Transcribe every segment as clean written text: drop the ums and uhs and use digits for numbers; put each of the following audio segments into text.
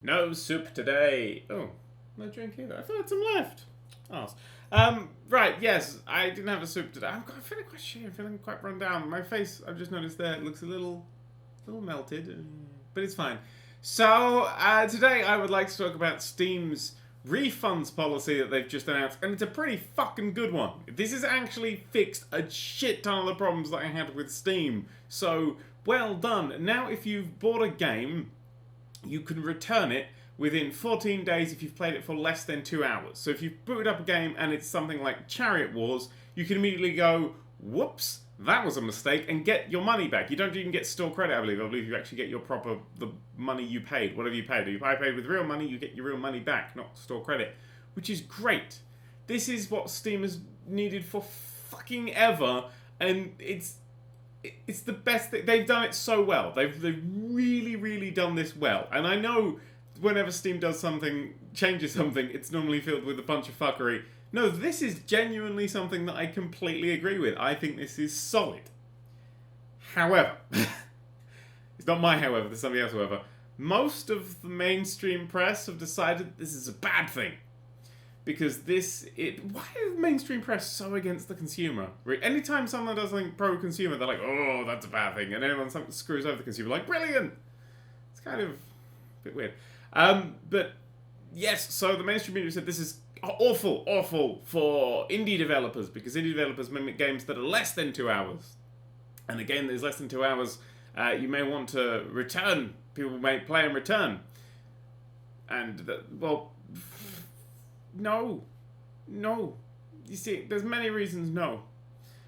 No soup today. Oh, no drink either. I thought I had some left. Arse. Right, yes, I didn't have a soup today. I'm feeling quite shitty. I'm feeling quite run down. My face, I've just noticed there, it looks a little melted, but it's fine. So, today I would like to talk about Steam's refunds policy that they've just announced, and it's a pretty fucking good one. This has actually fixed a shit ton of the problems that I had with Steam. So, well done. Now, if you've bought a game, you can return it within 14 days if you've played it for less than 2 hours. So if you've booted up a game and it's something like Chariot Wars, you can immediately go, whoops, that was a mistake, and get your money back. You don't even get store credit, I believe. I believe you actually get your the money you paid, whatever you paid. If I paid with real money, you get your real money back, not store credit, which is great. This is what Steam has needed for fucking ever, and it's the best thing. They've done it so well. They've really, really done this well. And I know whenever Steam does something, changes something, it's normally filled with a bunch of fuckery. No, this is genuinely something that I completely agree with. I think this is solid. However, it's not my however, there's somebody else however. Most of the mainstream press have decided this is a bad thing. Because why is mainstream press so against the consumer? Anytime someone does something pro-consumer, they're like, oh, that's a bad thing. And anyone screws over the consumer, like, brilliant! It's kind of a bit weird. But, yes, so the mainstream media said this is awful for indie developers, because indie developers make games that are less than 2 hours. And a game that is less than 2 hours, you may want to return. People may play and return. And, No. You see, there's many reasons no.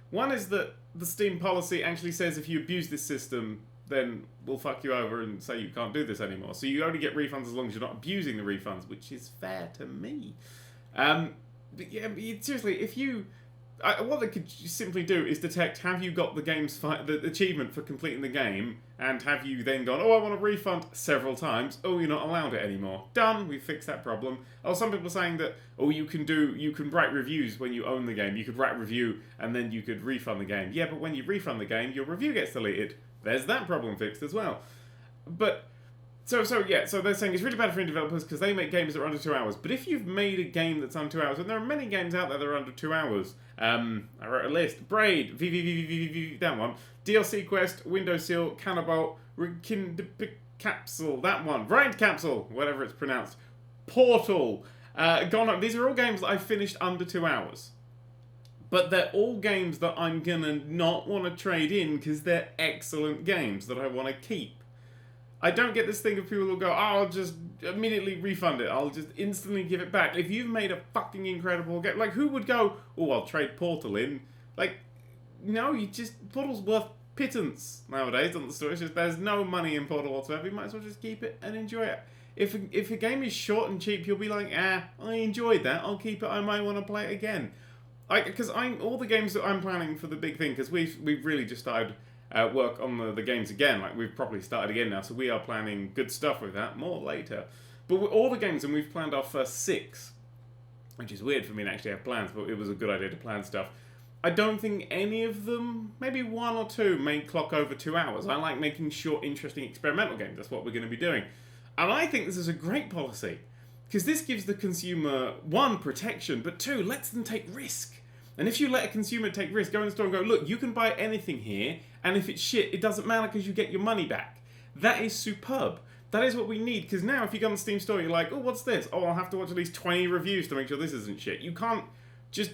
One is that the Steam policy actually says if you abuse this system, then we'll fuck you over and say you can't do this anymore. So you only get refunds as long as you're not abusing the refunds, which is fair to me. But yeah, seriously, if you... what they could simply do is detect, have you got the the achievement for completing the game, and have you then gone, oh, I want a refund several times. Oh, you're not allowed it anymore. Done. We fixed that problem. Oh, some people are saying that, oh, you can write reviews when you own the game. You could write a review and then you could refund the game. Yeah, but when you refund the game, your review gets deleted. There's that problem fixed as well. But So they're saying it's really bad for indie developers because they make games that are under 2 hours. But if you've made a game that's under 2 hours, and there are many games out there that are under 2 hours, I wrote a list. Braid, that one. DLC Quest, Windows Seal, Cannibal, Capsule, that one. Rind Capsule, whatever it's pronounced. Portal, Gone Home. These are all games that I finished under 2 hours. But they're all games that I'm gonna not want to trade in because they're excellent games that I want to keep. I don't get this thing of people who go, oh, I'll just immediately refund it. I'll just instantly give it back. If you've made a fucking incredible game, like, who would go, oh, I'll trade Portal in? Like, no, Portal's worth pittance nowadays on the store. It's just, there's no money in Portal whatsoever. You might as well just keep it and enjoy it. If a game is short and cheap, you'll be like, I enjoyed that. I'll keep it. I might want to play it again. Because all the games that I'm planning for the big thing, because we've really just started... work on the games again. Like, we've probably started again now, so we are planning good stuff with that. More later. But with all the games, and we've planned our first 6, which is weird for me to actually have plans, but it was a good idea to plan stuff. I don't think any of them, maybe 1 or 2, may clock over 2 hours. I like making short, interesting experimental games. That's what we're going to be doing. And I think this is a great policy, because this gives the consumer, 1, protection, but 2, lets them take risk. And if you let a consumer take risk, go in the store and go, look, you can buy anything here, and if it's shit, it doesn't matter because you get your money back. That is superb. That is what we need, because now if you go on the Steam store, you're like, oh, what's this? Oh, I'll have to watch at least 20 reviews to make sure this isn't shit. You can't just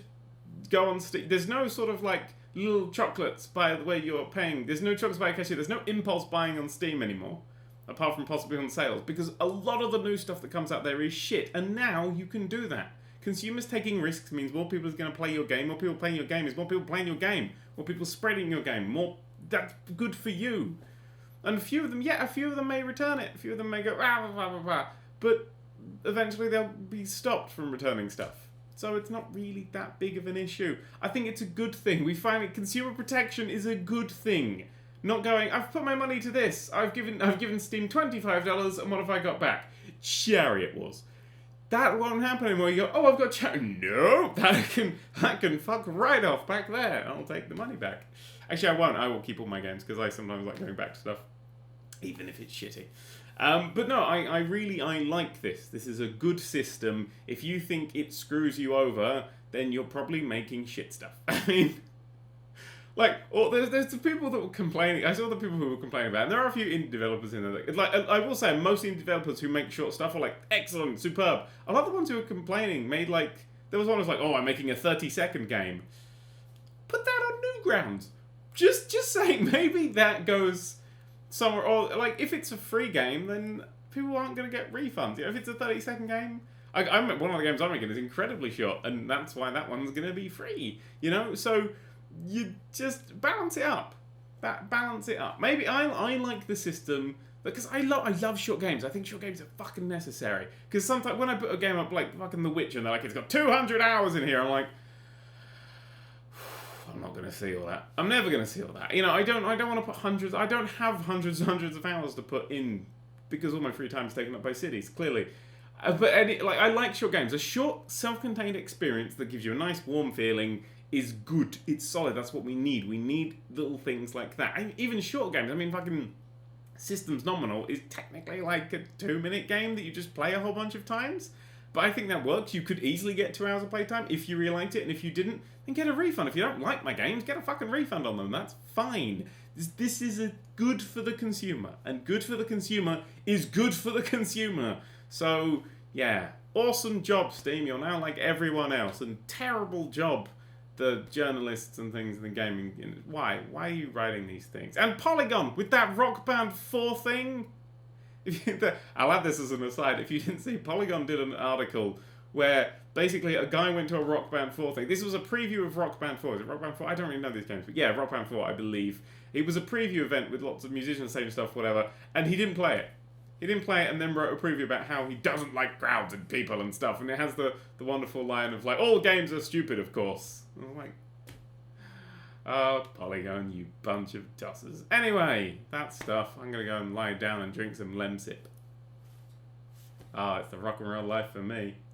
go on Steam. There's no sort of, like, little chocolates by the way you're paying. There's no chocolates by a cashier. There's no impulse buying on Steam anymore, apart from possibly on sales, because a lot of the new stuff that comes out there is shit, and now you can do that. Consumers taking risks means more people are going to play your game. More people playing your game is more people playing your game. More people spreading your game. That's good for you. And a few of them may return it. A few of them may go, rah, rah, rah, rah. But eventually they'll be stopped from returning stuff. So it's not really that big of an issue. I think it's a good thing. We find that consumer protection is a good thing. Not going, I've put my money to this. I've given Steam $25, and what have I got back? Chariot Wars. That won't happen anymore. You go, oh, I've got Chariot. No, that can fuck right off back there. I'll take the money back. Actually, I won't. I will keep all my games because I sometimes like going back to stuff, even if it's shitty. But no, I really like this. This is a good system. If you think it screws you over, then you're probably making shit stuff. I mean, like, or there's the people that were complaining. I saw the people who were complaining about it. And there are a few indie developers in there. Like, I will say, most indie developers who make short stuff are like excellent, superb. A lot of the ones who were complaining made like, there was one who was like, oh, I'm making a 30-second game. Put that on Newgrounds. Just saying, maybe that goes somewhere. Or like, if it's a free game, then people aren't going to get refunds. You know, if it's a 30-second game. One of the games I'm making is incredibly short, and that's why that one's going to be free. You know, so you just balance it up. Balance it up. Maybe I like the system because I love short games. I think short games are fucking necessary. Because sometimes when I put a game up like fucking The Witcher, and they're like, it's got 200 hours in here, I'm like, I'm not gonna see all that. I'm never gonna see all that. You know, I don't want to put hundreds. I don't have hundreds of hours to put in because all my free time is taken up by cities. Clearly. I like short games. A short, self-contained experience that gives you a nice, warm feeling is good. It's solid. That's what we need. We need little things like that. Even short games. I mean, fucking Systems Nominal is technically like a 2-minute game that you just play a whole bunch of times. But I think that works. You could easily get 2 hours of playtime if you really liked it, and if you didn't, then get a refund. If you don't like my games, get a fucking refund on them. That's fine. This is a good for the consumer, and good for the consumer is good for the consumer. So, yeah, awesome job, Steam. You're now like everyone else, and terrible job, the journalists and things in the gaming. Why? Why are you writing these things? And Polygon, with that Rock Band 4 thing. I'll add this as an aside. If you didn't see, Polygon did an article where basically a guy went to a Rock Band 4 thing. This was a preview of Rock Band 4. Is it Rock Band 4? I don't really know these games, but yeah, Rock Band 4, I believe. It was a preview event with lots of musicians saying stuff, whatever, and he didn't play it. He didn't play it and then wrote a preview about how he doesn't like crowds and people and stuff. And it has the wonderful line of like, all games are stupid, of course. And I'm like, oh, Polygon, you bunch of tossers. Anyway, that stuff. I'm going to go and lie down and drink some Lemsip. Ah, it's the rock and roll life for me.